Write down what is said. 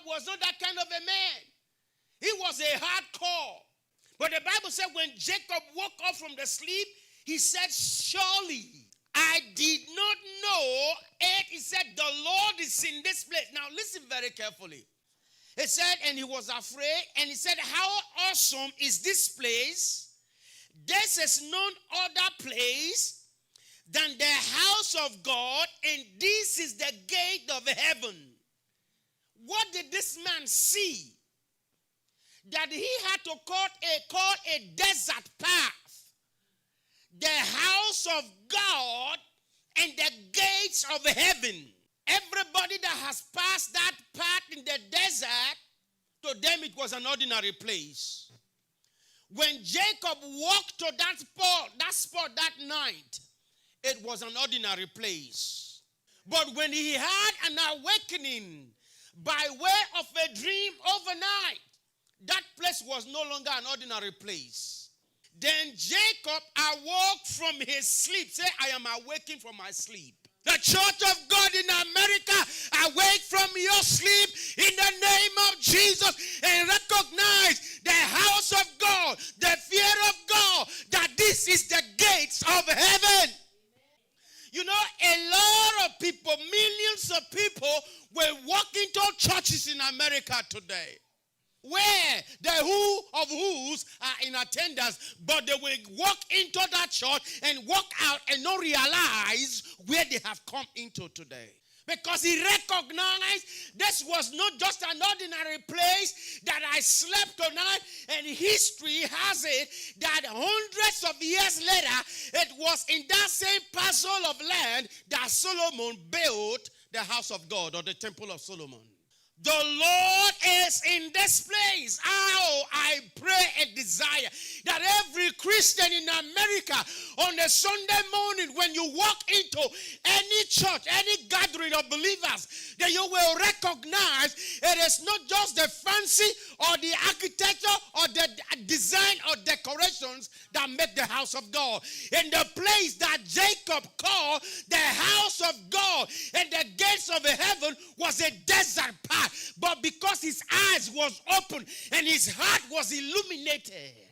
was not that kind of a man. He was a hardcore. But the Bible said when Jacob woke up from the sleep, he said, surely I did not know it. He said, the Lord is in this place. Now listen very carefully. He said, and he was afraid, and he said, how awesome is this place? This is none other place than the house of God, and this is the gate of heaven. What did this man see? That he had to call a desert path the house of God and the gates of heaven. Everybody that has passed that path in the desert, to them it was an ordinary place. When Jacob walked to that spot that night, it was an ordinary place. But when he had an awakening by way of a dream overnight, that place was no longer an ordinary place. Then Jacob awoke from his sleep. Say, I am awaking from my sleep. The church of God in America, awake from your sleep in the name of Jesus and recognize the house of God, the fear of God, that this is the gates of heaven. You know, a lot of people, millions of people will walk into churches in America today, where the who of who's are in attendance, but they will walk into that church and walk out and not realize where they have come into today. Because he recognized this was not just an ordinary place that I slept tonight, and history has it that hundreds of years later, it was in that same parcel of land that Solomon built the house of God, or the temple of Solomon. The Lord is in this place. Oh, I pray and desire that every Christian in America on a Sunday morning, when you walk into any church, any gathering of believers, that you will recognize it is not just the fancy or the architecture or the design or decorations that make the house of God. In the place that Jacob called the house of God and the gates of heaven was a desert path. But because his eyes was open and his heart was illuminated,